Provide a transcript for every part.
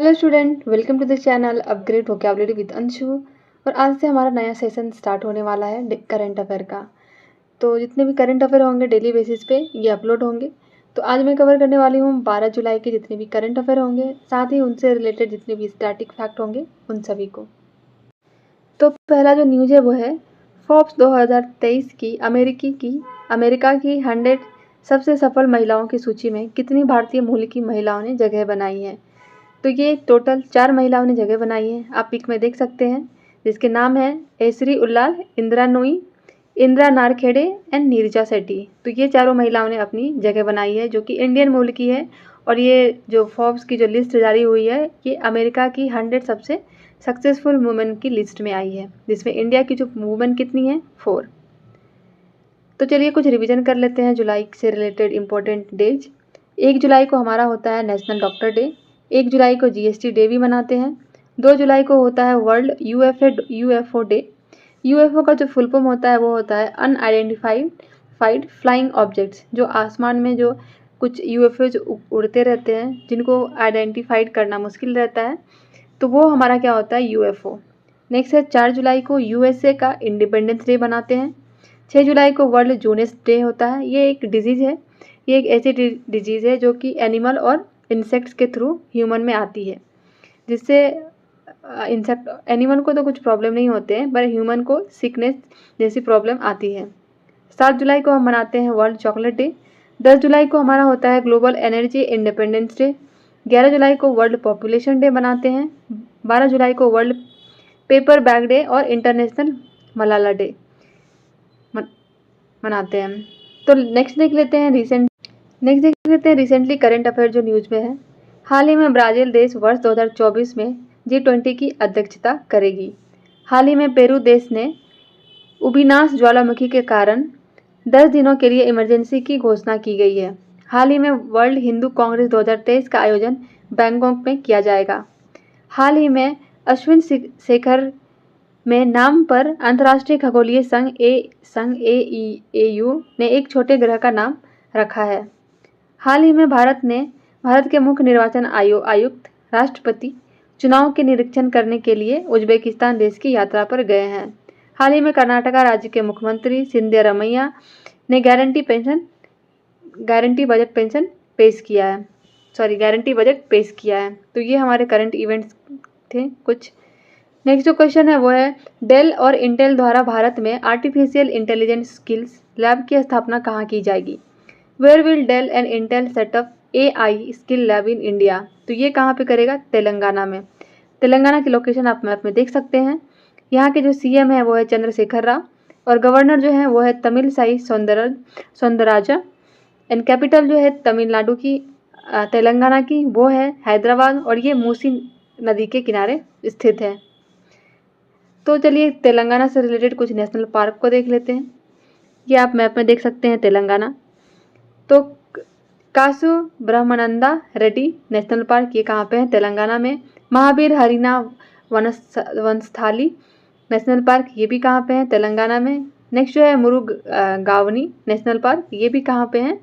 Hello student, welcome to the channel upgrade vocabulary with Anshu. और आज से हमारा नया सेशन स्टार्ट होने वाला है करंट अफेयर का। तो जितने भी करंट अफेयर होंगे डेली बेसिस पे ये अपलोड होंगे। तो आज मैं कवर करने वाली हूँ 12 जुलाई के जितने भी करंट अफेयर होंगे, साथ ही उनसे रिलेटेड जितने भी स्टैटिक फैक्ट होंगे उन सभी को। तो पहला जो न्यूज़ है वो है फोर्ब्स 2023 की अमेरिका की 100 सबसे सफल महिलाओं की सूची में कितनी भारतीय मूल की महिलाओं ने जगह बनाई है। तो ये टोटल 4 महिलाओं ने जगह बनाई है, आप पिक में देख सकते हैं, जिसके नाम है ऐश्वर्य उल्लाल, इंदिरा नूई, इंदिरा नारखेड़े एंड नीरजा सेठी। तो ये चारों महिलाओं ने अपनी जगह बनाई है जो कि इंडियन मूल की है। और ये जो फोर्ब्स की जो लिस्ट जारी हुई है ये अमेरिका की 100 सबसे सक्सेसफुल वुमेन की लिस्ट में आई है, जिसमें इंडिया की जो वुमेन कितनी है 4। तो चलिए कुछ रिवीजन कर लेते हैं जुलाई से रिलेटेड इंपॉर्टेंट डेज। 1 जुलाई को हमारा होता है नेशनल डॉक्टर डे। 1 जुलाई को जीएसटी डे भी मनाते हैं। 2 जुलाई को होता है वर्ल्ड यूएफओ डे। यूएफओ का जो फुल फॉर्म होता है वो होता है अनआइडेंटिफाइड फ्लाइंग ऑब्जेक्ट्स, जो आसमान में जो कुछ यूएफओ उड़ते रहते हैं जिनको आइडेंटिफाइड करना मुश्किल रहता है, तो वो हमारा क्या होता है यूएफओ। नेक्स्ट है 4 जुलाई को यूएसए का इंडिपेंडेंस डे मनाते हैं। 6 जुलाई को वर्ल्ड जूनेस डे होता है। ये एक डिजीज़ है, ये एक ऐसी डिजीज़ है जो कि एनिमल और इंसेक्ट्स के थ्रू ह्यूमन में आती है, जिससे एनिमल को तो कुछ प्रॉब्लम नहीं होते हैं पर ह्यूमन को सिकनेस जैसी प्रॉब्लम आती है। 7 जुलाई को हम मनाते हैं वर्ल्ड चॉकलेट डे। 10 जुलाई को हमारा होता है ग्लोबल एनर्जी इंडिपेंडेंस डे। 11 जुलाई को वर्ल्ड पॉपुलेशन डे मनाते हैं। 12 जुलाई को वर्ल्ड पेपर बैग डे और इंटरनेशनल मलाला डे मनाते हैं। तो नेक्स्ट देख लेते हैं रिसेंटली करंट अफेयर जो न्यूज़ में है। हाल ही में ब्राज़ील देश वर्ष 2024 में G20 की अध्यक्षता करेगी। हाल ही में पेरू देश ने उबिनास ज्वालामुखी के कारण 10 दिनों के लिए इमरजेंसी की घोषणा की गई है। हाल ही में वर्ल्ड हिंदू कांग्रेस 2023 का आयोजन बैंकॉक में किया जाएगा। हाल ही में अश्विन शेखर में नाम पर अंतर्राष्ट्रीय खगोलीय संघ AEAU ने एक छोटे ग्रह का नाम रखा है। हाल ही में भारत के मुख्य निर्वाचन आयुक्त राष्ट्रपति चुनाव के निरीक्षण करने के लिए उज्बेकिस्तान देश की यात्रा पर गए हैं। हाल ही में कर्नाटका राज्य के मुख्यमंत्री सिद्धरामैया ने गारंटी बजट पेश किया है। तो ये हमारे करंट इवेंट्स थे कुछ। नेक्स्ट जो क्वेश्चन है वो है डेल और इंटेल द्वारा भारत में आर्टिफिशियल इंटेलिजेंस स्किल्स लैब की स्थापना कहाँ की जाएगी। Where will Dell and Intel set up AI skill lab in India. तो ये कहाँ पे करेगा, तेलंगाना में। तेलंगाना की लोकेशन आप मैप में देख सकते हैं। यहाँ के जो CM है वो है चंद्रशेखर राव और गवर्नर जो है वो है तमिलसाई सौंदरराजन एंड कैपिटल जो है तमिलनाडु की तेलंगाना की वो है हैदराबाद, और ये मूसी नदी के किनारे स्थित है। तो चलिए तेलंगाना से रिलेटेड कुछ नेशनल पार्क को देख लेते हैं। ये आप मैप में देख सकते हैं तेलंगाना। तो कासु ब्रह्मानंदा रेड्डी नेशनल पार्क ये कहाँ पे है, तेलंगाना में। महावीर हरिना वनस्थली नेशनल पार्क ये भी कहाँ पे है, तेलंगाना में। नेक्स्ट जो है मुरुगावनी नेशनल पार्क ये भी कहाँ पे है,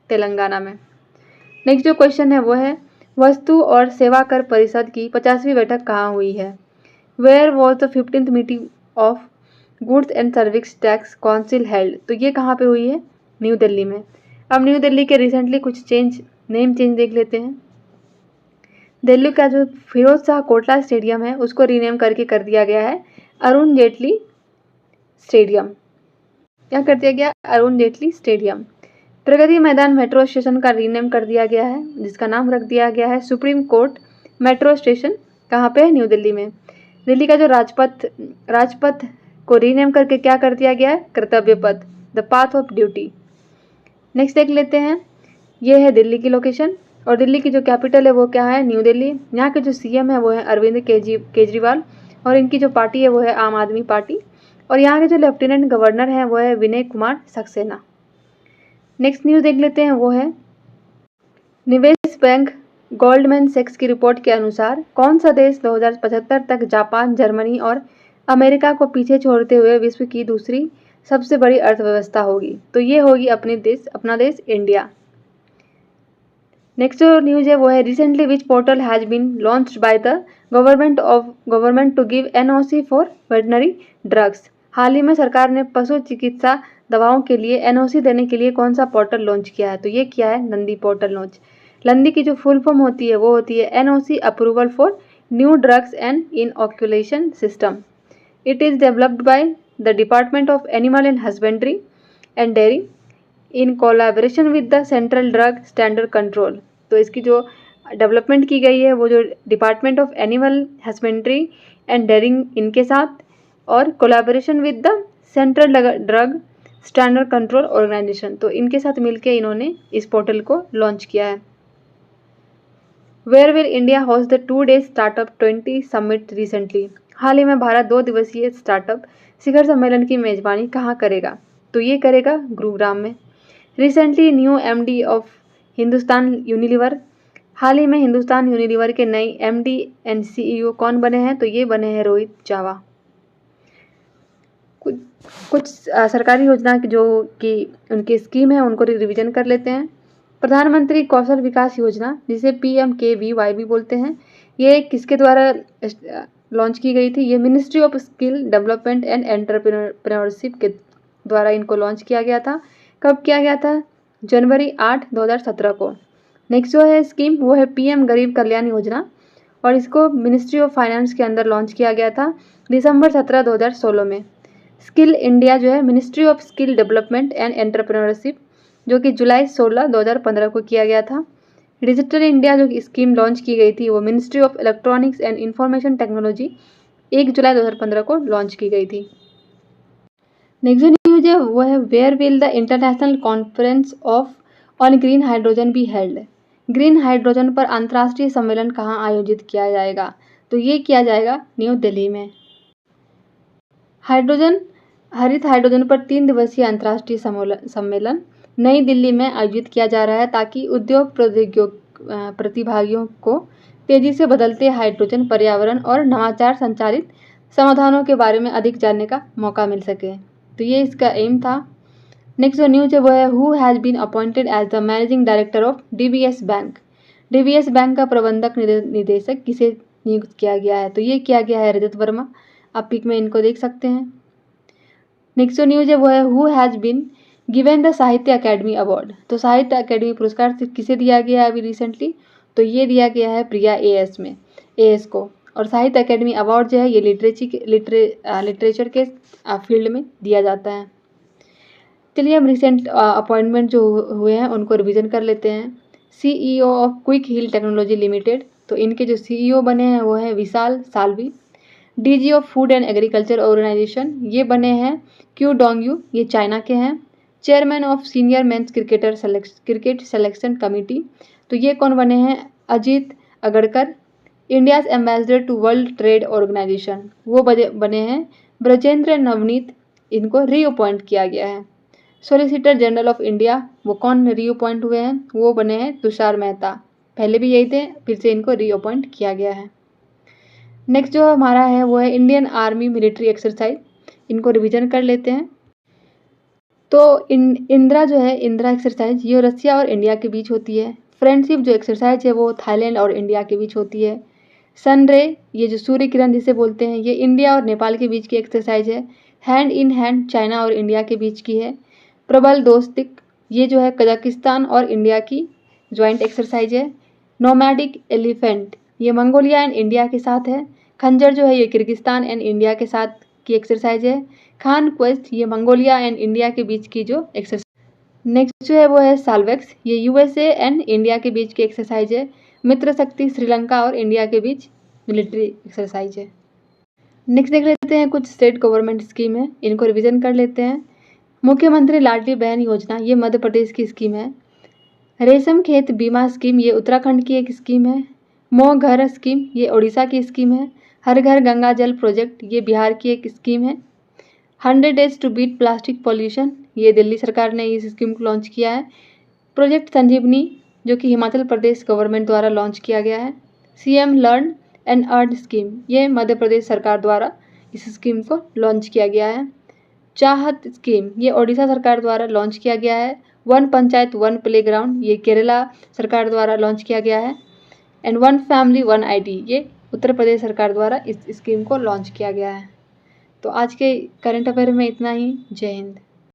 तेलंगाना में। नेक्स्ट जो क्वेश्चन है वो है वस्तु और सेवा कर परिषद की 50वीं बैठक कहाँ हुई है। Where was the 15th meeting of goods and service tax council held. तो ये कहाँ पे हुई है, न्यू दिल्ली में। अब न्यू दिल्ली के रिसेंटली कुछ नेम चेंज देख लेते हैं। दिल्ली का जो फिरोज शाह कोटला स्टेडियम है उसको रीनेम करके कर दिया गया है अरुण जेटली स्टेडियम। क्या कर दिया गया, Arun Jaitley stadium. Pragati Maidan metro station का रीनेम कर दिया गया है, जिसका नाम रख दिया गया है सुप्रीम कोर्ट मेट्रो स्टेशन। कहाँ पे है, न्यू दिल्ली में। दिल्ली का जो राजपथ को रीनेम करके क्या कर दिया गया है, कर्तव्य पथ, the path of duty. Next देख लेते हैं, ये है दिल्ली की लोकेशन और दिल्ली की जो कैपिटल है वो क्या है, न्यू दिल्ली। यहाँ के जो CM है वो है अरविंद केजरीवाल और इनकी जो पार्टी है वो है आम आदमी पार्टी। और यहाँ के जो लेफ्टिनेंट गवर्नर हैं वो है विनय कुमार सक्सेना। नेक्स्ट न्यूज़ देख लेते हैं, वो है निवेश बैंक गोल्डमैन सैक्स की रिपोर्ट के अनुसार कौन सा देश 2075 तक जापान, जर्मनी और अमेरिका को पीछे छोड़ते हुए विश्व की दूसरी सबसे बड़ी अर्थव्यवस्था होगी। तो ये होगी अपना देश इंडिया। नेक्स्ट जो न्यूज़ है वो है recently which portal has been launched by the government to give NOC for veterinary drugs. हाल ही में सरकार ने पशु चिकित्सा दवाओं के लिए एनओसी देने के लिए कौन सा पोर्टल लॉन्च किया है? तो ये किया है नंदी पोर्टल लॉन्च। नंदी की जो फुल फॉर्म होती है वो होती है NOC approval for new drugs and inoculation system. It is developed by the department of animal and husbandry and dairy in collaboration with the central drug standard control. तो इसकी जो डेवलपमेंट की गई है वो जो department of animal husbandry and dairying इनके साथ और collaboration with the central drug standard control organisation, तो इनके साथ मिलकर इन्होंने इस पोर्टल को लॉन्च किया है। Where will India host the 2 day startup 20 summit recently. हाल ही में भारत 2 दिवसीय स्टार्टअप शिखर सम्मेलन की मेजबानी कहाँ करेगा? तो ये करेगा गुरुग्राम में। Recently new MD of Hindustan Unilever. हाल ही में हिंदुस्तान यूनिलीवर के नए एमडी एंड सीईओ कौन बने हैं? तो ये बने हैं रोहित जावा। कुछ सरकारी योजना जो कि उनकी स्कीम है उनको रिवीजन कर लेते हैं। प्रधानमंत्री कौशल विकास योजना जिसे PMKVY भी बोलते हैं, ये किसके द्वारा लॉन्च की गई थी? ये ministry of skill development and entrepreneurship के द्वारा इनको लॉन्च किया गया था। कब किया गया था? जनवरी 8, 2017 को। नेक्स्ट जो है स्कीम वो है PM गरीब कल्याण योजना और इसको मिनिस्ट्री ऑफ फाइनेंस के अंदर लॉन्च किया गया था दिसंबर 17, 2016 में। स्किल इंडिया जो है ministry of skill development and entrepreneurship जो कि जुलाई 16, 2015 को किया गया था। डिजिटल इंडिया जो स्कीम लॉन्च की गई थी वो ministry of electronics and information technology 1 जुलाई 2015 को लॉन्च की गई थी। नेक्स्ट जो न्यूज है वो है where will the international conference of on green hydrogen be held. Green hydrogen पर अंतर्राष्ट्रीय सम्मेलन कहाँ आयोजित किया जाएगा? तो ये किया जाएगा न्यू दिल्ली में। हरित हाइड्रोजन पर 3 दिवसीय अंतर्राष्ट्रीय सम्मेलन नई दिल्ली में आयोजित किया जा रहा है ताकि उद्योग प्रतिभागियों को तेजी से बदलते हाइड्रोजन पर्यावरण और नवाचार संचालित समाधानों के बारे में अधिक जानने का मौका मिल सके। तो ये इसका एम था। नेक्स्ट जो न्यूज है वो है who has been appointed as the managing director of DBS bank. DBS bank का प्रबंधक निदेशक किसे नियुक्त किया गया है? तो ये किया गया है रजत वर्मा। आप पिक में इनको देख सकते हैं। नेक्स्ट जो न्यूज है वो है who has been given the Sahitya Akademi award. तो साहित्य अकेडमी पुरस्कार किसे दिया गया है अभी रिसेंटली? तो ये दिया गया है प्रिया AS को। और साहित्य अकेडमी अवार्ड जो है ये लिटरेचर के फील्ड में दिया जाता है। चलिए हम रिसेंट अपॉइंटमेंट जो हुए हैं उनको रिवीजन कर लेते हैं। CEO of Quick Heal technology limited, तो इनके जो CEO बने हैं वो है Vishal Salvi. DG of food and agriculture organisation, ये बने हैं क्यू डोंगयू, ये चाइना के हैं। Chairman of senior men's cricket selection committee, तो ये कौन बने हैं? Ajit Agarkar. India's ambassador to world trade organisation, वो बने हैं ब्रजेंद्र नवनीत, इनको रीअपॉइंट किया गया है। सॉलिसिटर जनरल ऑफ इंडिया, वो कौन रीअपॉइंट हुए हैं? वो बने हैं तुषार मेहता। पहले भी यही थे, फिर से इनको रीअपॉइंट किया गया है। नेक्स्ट जो हमारा है वो है इंडियन आर्मी मिलिट्री एक्सरसाइज, इनको रिवीजन कर लेते हैं। तो इंदिरा जो है इंदिरा एक्सरसाइज ये रसिया और इंडिया के बीच होती है। फ्रेंडशिप जो एक्सरसाइज है वो थाईलैंड और इंडिया के बीच होती है। सनरे, ये जो सूर्य किरण जिसे बोलते हैं, ये इंडिया और नेपाल के बीच की एक्सरसाइज है। हैंड इन हैंड चाइना और इंडिया के बीच की है। प्रबल दोस्तिक, ये जो है कजाकिस्तान और इंडिया की ज्वाइंट एक्सरसाइज है। नोमैडिक एलिफेंट, ये मंगोलिया एंड इंडिया के साथ है। खंजर जो है ये किर्गिस्तान एंड इंडिया के साथ की एक्सरसाइज है। खान क्वेस्ट, ये मंगोलिया एंड इंडिया के बीच की जो एक्सरसाइज। नेक्स्ट जो है वो है साल्वेक्स, ये USA एंड इंडिया के बीच की एक्सरसाइज है। मित्र शक्ति श्रीलंका और इंडिया के बीच मिलिट्री एक्सरसाइज है। नेक्स्ट देख लेते हैं कुछ स्टेट गवर्नमेंट स्कीम है, इनको रिवीजन कर लेते हैं। मुख्यमंत्री लाडली बहन योजना, ये मध्य प्रदेश की स्कीम है। रेशम खेत बीमा स्कीम, ये उत्तराखंड की एक स्कीम है। मोह घर स्कीम, ये ओडिशा की स्कीम है। हर घर गंगा जल प्रोजेक्ट, ये बिहार की एक स्कीम है। 100 days to beat plastic pollution, ये दिल्ली सरकार ने इस स्कीम को लॉन्च किया है। प्रोजेक्ट संजीवनी, जो कि हिमाचल प्रदेश गवर्नमेंट द्वारा लॉन्च किया गया है। CM learn and earn scheme, ये मध्य प्रदेश सरकार द्वारा इस स्कीम को लॉन्च किया गया है। चाहत स्कीम, ये ओडिशा सरकार द्वारा लॉन्च किया गया है। वन पंचायत वन प्लेग्राउंड ये केरला सरकार द्वारा लॉन्च किया गया है। And one family one ID ये उत्तर प्रदेश सरकार द्वारा इस स्कीम को लॉन्च किया गया है। तो आज के करंट अफेयर में इतना ही। जय हिंद।